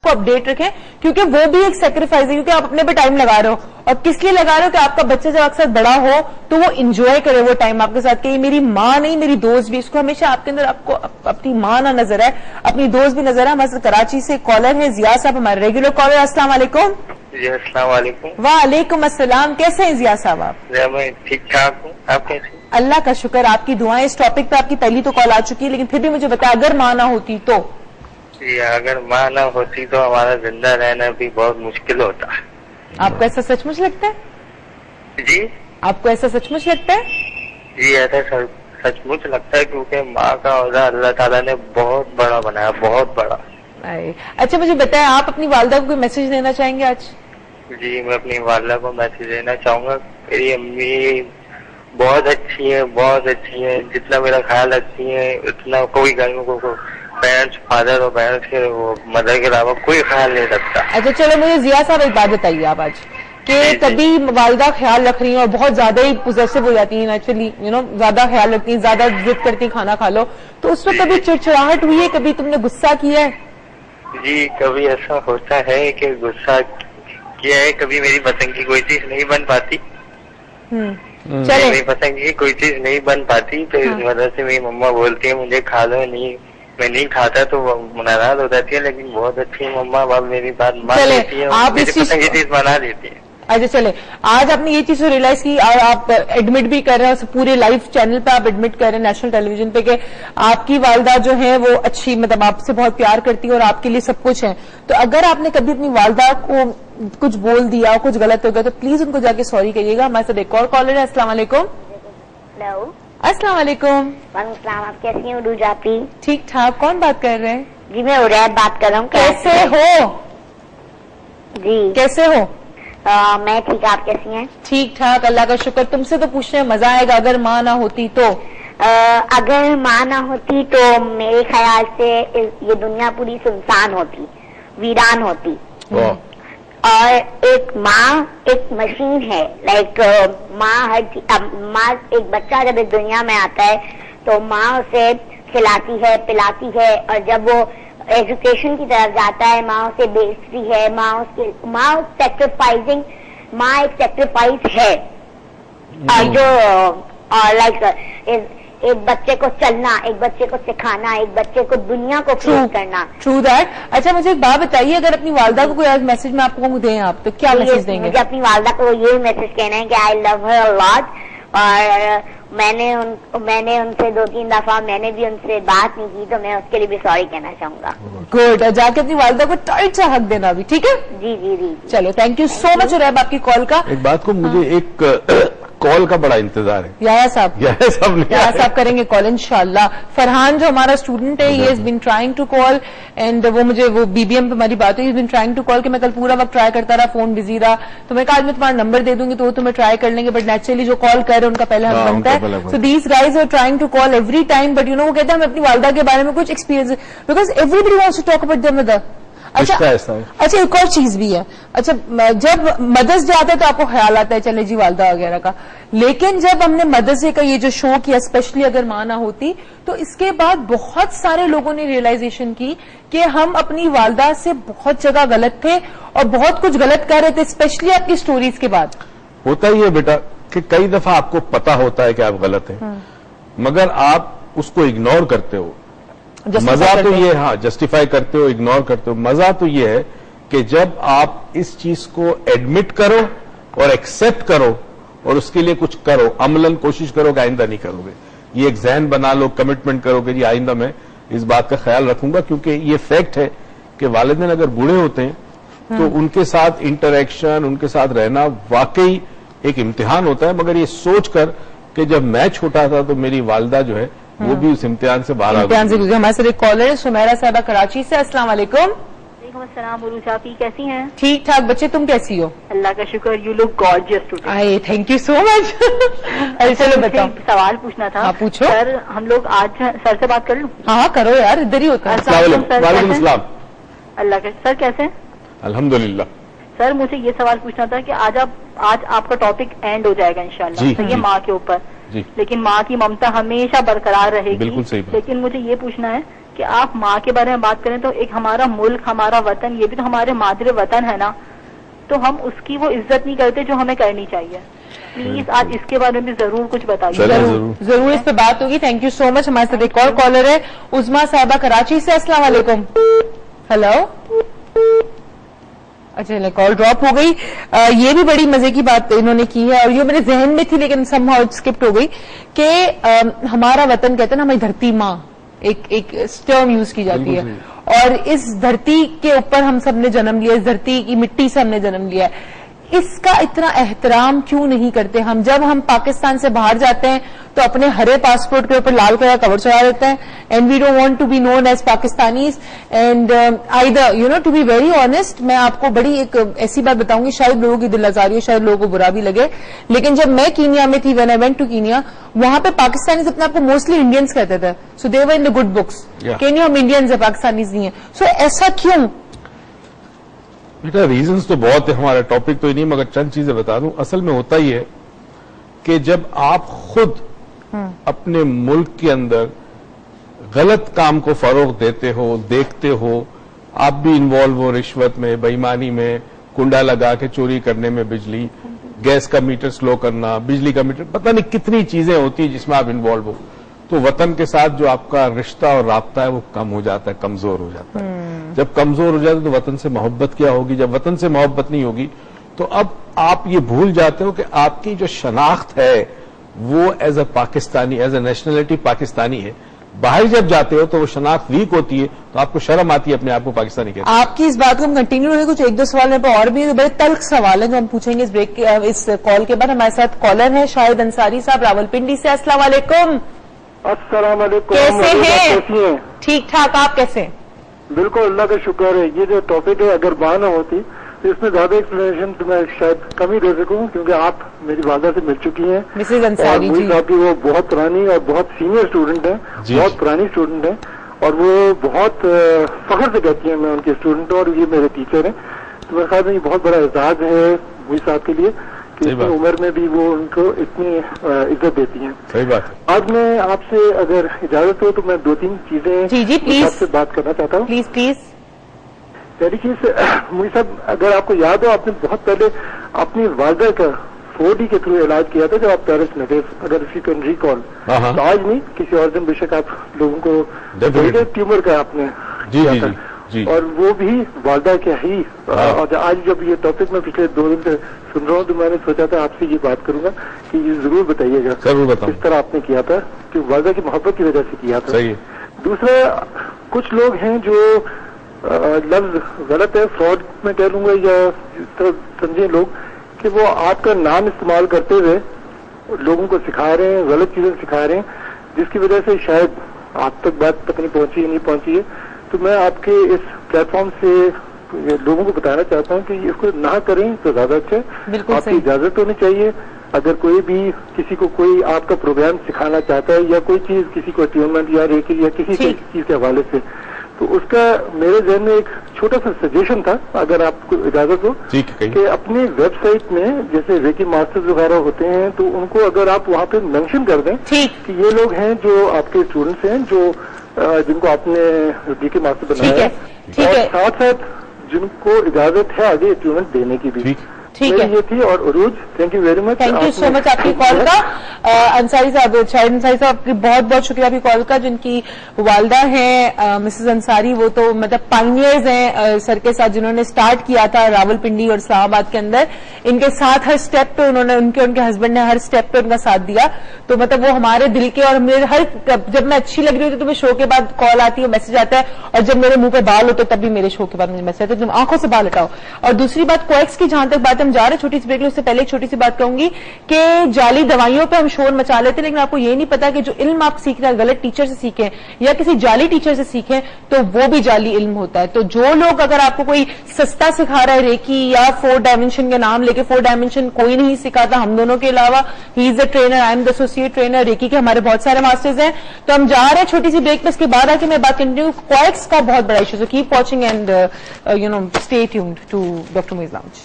کو اپڈیٹ رکھیں, کیونکہ وہ بھی ایک سیکریفائز ہے, کیونکہ آپ اپنے پہ ٹائم لگا رہے ہو, اور کس لیے لگا رہے ہو کہ آپ کا بچہ جب آپ کے ساتھ بڑا ہو تو وہ انجوائے کرے وہ ٹائم آپ کے ساتھ, کہ یہ میری ماں نہیں میری دوست بھی, اس کو ہمیشہ آپ کے اندر آپ کو اپنی ماں نہ نظر ہے, اپنی دوست بھی نظر ہے. ہمارے کراچی سے کالر ہے ضیاء صاحب, ہمارے ریگولر کالر. السلام علیکم. جی السلام علیکم. وعلیکم السلام. کیسے ہیں ضیاء صاحب آپ؟ میں ٹھیک ٹھاک ہوں, آپ کیسے؟ اللہ کا شکر, آپ کی دعائیں. اس ٹاپک پہ آپ کی پہلی تو کال آ چکی ہے, لیکن پھر بھی مجھے بتا, اگر ماں نہ ہوتی تو؟ جی اگر ماں نہ ہوتی تو ہمارا زندہ رہنا بھی بہت مشکل ہوتا. آپ کو ایسا سچ مچ لگتا ہے؟ جی آپ کو ایسا سچ مچ لگتا ہے؟ جی ایسا سچ مچ لگتا ہے, کیونکہ ماں کا عہدہ اللہ تعالیٰ نے بہت بڑا بنایا, بہت بڑا. اچھا مجھے بتائیں, آپ اپنی والدہ کو کوئی میسج دینا چاہیں گے آج؟ جی میں اپنی والدہ کو میسج دینا چاہوں گا. میری امی بہت اچھی ہے, بہت اچھی ہے, جتنا میرا خیال رکھتی ہے اتنا کوئی گھر میں پیرنٹس, فادر اور پیرنٹس کے مدر کے علاوہ کوئی خیال نہیں رکھتا. اچھا چلو مجھے ضیاء صاحب ایک بات بتائیے آپ آج, کہ کبھی والدہ خیال رکھ رہی ہیں اور بہت زیادہ ہی پوزیسو ہو جاتی ہیں, ایکچولی زیادہ خیال رکھتی ہیں, زیادہ ضد کرتی ہیں کھانا کھا لو, تو اس وقت کبھی چڑچڑاہٹ ہوئی ہے, کبھی تم نے غصہ کیا ہے؟ جی کبھی ایسا ہوتا ہے کہ غصہ کیا ہے, کبھی میری پسند کی کوئی چیز نہیں بن پاتی, میری پسند کی کوئی چیز نہیں بن پاتی, تو اس وجہ سے میری مما بولتی ہے مجھے کھا لو, نہیں میں نہیں کھاتا تو وہ ناراض ہو جاتی ہے. لیکن بہت اچھی مما باپ میری بات مان لیتی ہے, میری پسند کی چیز بنا دیتی ہے. اچھا چلے, آج آپ نے یہ چیز ریئلائز کی, آپ ایڈمٹ بھی کر رہے ہیں پورے لائیو چینل پہ, آپ ایڈمٹ کر رہے ہیں نیشنل ٹیلی ویژن پہ, کہ آپ کی والدہ جو ہے وہ اچھی, مطلب آپ سے بہت پیار کرتی ہے اور آپ کے لیے سب کچھ ہے. تو اگر آپ نے کبھی اپنی والدہ کو کچھ بول دیا, کچھ غلط ہو گیا, تو پلیز ان کو جا کے سوری کہیے گا. ہمارے ساتھ ایک اور کالر ہے. السلام علیکم. ہیلو. السلام علیکم. وعلیکم السلام. آپ کیسی ہیں روجا پی؟ ٹھیک ٹھاک. کون بات کر رہے ہیں؟ جی میں عریب بات کر رہا ہوں. کیسے ہو؟ جی کیسے ہو؟ میں ٹھیک. آپ کیسی ہیں؟ ٹھیک ٹھاک اللہ کا شکر. تم سے تو پوچھنے میں مزہ آئے گا, اگر ماں نہ ہوتی تو؟ اگر ماں نہ ہوتی تو میرے خیال سے یہ دنیا پوری سنسان ہوتی, ویران ہوتی. اور ایک ماں ایک مشین ہے, لائک ماں ماں ایک بچہ جب اس دنیا میں آتا ہے تو ماں اسے کھلاتی ہے, پلاتی ہے, اور جب وہ ایجوکیشن کی طرف جاتا ہے ماں اسے بیچتی ہے. ماں سیکریفائزنگ, ماں ایک سیکریفائز ہے. اور جو لائک ایک بچے کو چلنا, ایک بچے کو سکھانا, ایک بچے کو دنیا کو فیل کرنا. True that. اچھا مجھے ایک بات بتائیے, اگر اپنی والدہ کو کوئی میسج میں آپ کو دیں آپ, تو کیا میسج دیں گے؟ مجھے اپنی والدہ کو یہ میسج کہنا ہے کہ آئی لو ہر اے لاٹ, اور میں نے ان سے 2-3 دفعہ میں نے بھی ان سے بات نہیں کی, تو میں اس کے لیے بھی سوری کہنا چاہوں گا. گڈ. جا کے اپنی والدہ کو ٹائٹ سا حق دینا بھی, ٹھیک ہے؟ جی جی جی. چلو تھینک یو سو مچ ریب آپ کی کال کا. ایک بات کو مجھے ایک کال کا بڑا انتظار ہے. یحییٰ صاحب کریں گے کال انشاءاللہ. فرحان جو ہمارا اسٹوڈنٹ ہے, he has been trying to call, and وہ مجھے وہ بی بی ایم پہ ہماری بات ہوئی, he has been trying to call, کہ میں کل پورا وقت ٹرائی کرتا رہا, فون بزی رہا, تو میں کہا آج میں تمہارا نمبر دے دوں گی تو وہ تمہیں ٹرائی کر لیں گے, بٹ نیچرلی جو کال کر رہے ہیں ان کا پہلے حق بنتا ہے. So these guys are trying to call every time, but وہ کہتے ہیں ہمیں اپنی والدہ کے بارے میں کچھ experience, because everybody wants to talk about their mother. اچھا ایک اور چیز بھی ہے. اچھا جب مدرس ڈے آتا ہے تو آپ کو خیال آتا ہے چلے جی والدہ وغیرہ کا, لیکن جب ہم نے مدرس ڈے کا یہ جو شو کیا, اسپیشلی اگر ماں نہ ہوتی, تو اس کے بعد بہت سارے لوگوں نے ریئلائزیشن کی کہ ہم اپنی والدہ سے بہت جگہ غلط تھے اور بہت کچھ غلط کر رہے تھے, اسپیشلی آپ کی سٹوریز کے بعد. ہوتا ہی ہے بیٹا کہ کئی دفعہ آپ کو پتا ہوتا ہے کہ آپ غلط ہیں, مگر آپ اس کو اگنور کرتے ہو. مزہ تو یہ, ہاں جسٹیفائی کرتے ہو, اگنور کرتے ہو. مزہ تو یہ ہے کہ جب آپ اس چیز کو ایڈمٹ کرو اور ایکسپٹ کرو اور اس کے لیے کچھ کرو, عملاً کوشش کرو کہ آئندہ نہیں کرو گے. یہ ایک ذہن بنا لو, کمٹمنٹ کرو کہ جی آئندہ میں اس بات کا خیال رکھوں گا, کیونکہ یہ فیکٹ ہے کہ والدین اگر بوڑھے ہوتے ہیں تو ان کے ساتھ انٹریکشن, ان کے ساتھ رہنا واقعی ایک امتحان ہوتا ہے. مگر یہ سوچ کر کہ جب میں چھوٹا تھا تو میری والدہ جو ہے وہ بھی اس امتحان سے باہر آ گئی. ہمارے ساتھ ایک کالر ہے سمیرہ صاحبہ کراچی سے. السلام علیکم. وعلیکم السلام. عروج آپ کیسی ہیں؟ ٹھیک ٹھاک بچے, تم کیسی ہو؟ اللہ کا شکر. You look gorgeous today. آئے تھینک یو سو مچ. چلو بتاؤ. سوال پوچھنا تھا. پوچھو. سر ہم لوگ آج سر سے بات کر لوں؟ ہاں کرو یار, ادھر ہی ہوتا ہے. وعلیکم السلام. اللہ کا. سر کیسے ہیں؟ الحمدللہ. سر مجھے یہ سوال پوچھنا تھا کہ آج آپ کا ٹاپک اینڈ ہو جائے گا انشاءاللہ, تو یہ ماں کے اوپر, لیکن ماں کی ممتا ہمیشہ برقرار رہے گی. بالکل صحیح. لیکن مجھے یہ پوچھنا ہے کہ آپ ماں کے بارے میں بات کریں تو ایک ہمارا ملک، ہمارا وطن، یہ بھی تو ہمارے مادر وطن ہے نا، تو ہم اس کی وہ عزت نہیں کرتے جو ہمیں کرنی چاہیے. پلیز آج اس کے بارے میں بھی ضرور کچھ بتائیے. ضرور اس پہ بات ہوگی. تھینک یو سو مچ. ہمارے ساتھ ایک اور کالر ہے عظما صاحبہ کراچی سے. السلام علیکم. ہیلو. اچھا کال ڈراپ ہو گئی. یہ بھی بڑی مزے کی بات انہوں نے کی ہے اور یہ میرے ذہن میں تھی لیکن سم ہاؤ اسکپٹ ہو گئی کہ ہمارا وطن کہتے ہیں نا ہماری دھرتی ماں، ایک ٹرم یوز کی جاتی ہے اور اس دھرتی کے اوپر ہم سب نے جنم لیا، اس دھرتی کی مٹی سے ہم نے جنم لیا ہے. اس کا اتنا احترام کیوں نہیں کرتے ہم؟ جب ہم پاکستان سے باہر جاتے ہیں تو اپنے ہرے پاسپورٹ کے اوپر لال کلر کا کور چڑھا دیتے ہیں and we don't want to be known as Pakistanis and either you know to be very honest. میں آپ کو بڑی ایک ایسی بات بتاؤں گی، شاید لوگوں کی دل آزاری ہو، شاید لوگوں کو برا بھی لگے، لیکن جب میں کینیا میں تھی، when I went to Kenya, وہاں پہ پاکستانیز اپنے آپ کو موسٹلی انڈینس کہتے تھے. سو دے ور ان دا گڈ بکس کینیا ہم انڈینز ہیں، پاکستانیز نہیں ہیں. سو ایسا کیوں؟ بیٹا ریزنز تو بہت ہے، ہمارا ٹاپک تو ہی نہیں، مگر چند چیزیں بتا دوں. اصل میں ہوتا ہی ہے کہ جب آپ خود اپنے ملک کے اندر غلط کام کو فروغ دیتے ہو، دیکھتے ہو، آپ بھی انوالو ہو رشوت میں، بےایمانی میں، کنڈا لگا کے چوری کرنے میں، بجلی گیس کا میٹر سلو کرنا، بجلی کا میٹر، پتہ نہیں کتنی چیزیں ہوتی ہیں جس میں آپ انوالو ہو، تو وطن کے ساتھ جو آپ کا رشتہ اور رابطہ ہے وہ کم ہو جاتا ہے، کمزور ہو جاتا ہے. جب کمزور ہو جاتا ہے تو وطن سے محبت کیا ہوگی؟ جب وطن سے محبت نہیں ہوگی تو اب آپ یہ بھول جاتے ہو کہ آپ کی جو شناخت ہے وہ as a Pakistani, as a nationality Pakistani ہے. باہر جب جاتے ہو تو وہ شناخت ویک ہوتی ہے تو آپ کو شرم آتی ہے اپنے آپ کو پاکستانی کہتے ہیں. آپ کی اس بات کو ہم کنٹینیو رہے، کچھ ایک دو سوال میرے پاس اور بھی بڑے تلخ سوال ہیں جو ہم پوچھیں گے اس بریک اس کال کے بعد. ہمارے ساتھ کالر ہیں شاہد انصاری صاحب راولپنڈی سے. السلام علیکم. السلام علیکم. کیسے ہیں؟ ٹھیک ٹھاک. آپ کیسے ہیں؟ بالکل اللہ کا شکر ہے. یہ جو ٹاپک ہے اگر بات نہ ہوتی تو اس میں زیادہ ایکسپلینیشن تو میں شاید کم ہی دے سکوں کیونکہ آپ میری والدہ سے مل چکی ہیں. مسز انصاری جی صاحب کی وہ بہت پرانی اور بہت سینئر اسٹوڈنٹ ہیں، بہت پرانی اسٹوڈنٹ ہیں اور وہ بہت فخر سے کہتی ہیں میں ان کے اسٹوڈنٹ ہوں اور یہ میرے ٹیچر ہیں. تو میرے خیال میں یہ بہت بڑا اعزاز ہے وہی صاحب کے لیے کہ اتنی عمر میں بھی وہ ان کو اتنی عزت دیتی ہیں. صحیح بات ہے. آج میں آپ سے اگر اجازت ہو تو میں دو تین چیزیں آپ سے بات کرنا چاہتا ہوں. پلیز. پہلی چیز مجھے صاحب اگر آپ کو یاد ہو آپ نے بہت پہلے اپنی والدہ کا 4D کے تھرو علاج کیا تھا جب آپ پیرس میں تھے، اگر اسی کین ریکال تو آج نہیں کسی اور دن بے شک آپ لوگوں کو ٹیومر کا آپ نے کیا تھا اور وہ بھی والدہ کیا ہی. اور آج جب یہ ٹاپک میں پچھلے 2 دن سے سن رہا ہوں تو میں نے سوچا تھا آپ سے یہ بات کروں گا کہ یہ ضرور بتائیے گا کس طرح آپ نے کیا تھا کہ والدہ کی محبت کی وجہ سے کیا تھا. دوسرا کچھ لوگ ہیں جو لفظ غلط ہے، فراڈ میں کہہ لوں گا یا اس طرح سمجھیں لوگ کہ وہ آپ کا نام استعمال کرتے ہوئے لوگوں کو سکھا رہے ہیں، غلط چیزیں سکھا رہے ہیں جس کی وجہ سے شاید آپ تک بات پتہ نہیں پہنچی ہے نہیں پہنچی ہے. تو میں آپ کے اس پلیٹ فارم سے لوگوں کو بتانا چاہتا ہوں کہ اس کو نہ کریں تو زیادہ اچھا ہے. آپ کی اجازت ہونی چاہیے. اگر کوئی بھی کسی کو کوئی آپ کا پروگرام سکھانا چاہتا ہے یا کوئی چیز کسی کو اچیومنٹ یا ریکل یا کسی چیز کے حوالے سے تو اس کا میرے ذہن میں ایک چھوٹا سا سجیشن تھا اگر آپ کو اجازت ہو کہ اپنی ویب سائٹ میں جیسے ریکی ماسٹرز وغیرہ ہوتے ہیں تو ان کو اگر آپ وہاں پہ مینشن کر دیں کہ یہ لوگ ہیں جو آپ کے اسٹوڈنٹس ہیں جو جن کو آپ نے ریکی ماسٹر بنایا ہے اور ساتھ ساتھ جن کو اجازت ہے آگے اچیومنٹ دینے کی بھی. ٹھیک ہے یہ تھی. اور Urooj thank you very much. Thank you so much آپ کی کال کا. انصاری صاحب شاہد انصاری صاحب آپ کی بہت بہت شکریہ آپ کی کال کا. جن کی والدہ ہیں مسز انصاری وہ تو مطلب پائنیئرز ہیں سر کے ساتھ جنہوں نے سٹارٹ کیا تھا راولپنڈی اور اسلام آباد کے اندر. ان کے ساتھ ہر سٹیپ پہ انہوں نے ان کے ہسبینڈ نے ہر سٹیپ پہ ان کا ساتھ دیا. تو مطلب وہ ہمارے دل کے اور میرے ہر جب میں اچھی لگ رہی ہوتی تو مجھے شو کے بعد کال آتی ہے میسج آتا ہے اور جب میرے منہ پہ بال ہوتے تب بھی میرے شو کے بعد مجھے میسج آتا ہے تم آنکھوں سے بال ہٹاؤ. اور دوسری بات کویکس کی جہاں تک بات ہم جا رہے ہیں چھوٹی سی بریک اس سے پہلے ایک چھوٹی سی بات کہوں گی کہ جعلی دوائیوں پہ ہم شور مچا لیتے ہیں لیکن آپ کو یہ نہیں پتا کہ جو علم آپ سیکھ رہے ہیں غلط ٹیچر سے سیکھیں یا کسی جعلی ٹیچر سے سیکھیں تو وہ بھی جعلی علم ہوتا ہے. تو جو لوگ اگر آپ کو کوئی سستا سکھا رہا ہے ریکی یا 4 ڈائمینشن کے نام لے کے 4 ڈائمینشن کوئی نہیں سکھاتا ہم دونوں کے علاوہ. He is a trainer I am the associate trainer. Ricky کے ہمارے بہت سارے ماسٹرز ہیں. تو ہم جا رہے ہیں چھوٹی سی بریک پہ. اس کے بعد آ کے میں بات کنٹینیو کویکس کا بہت بڑا issue. So keep watching and you know stay tuned to doctor Moiz lounge.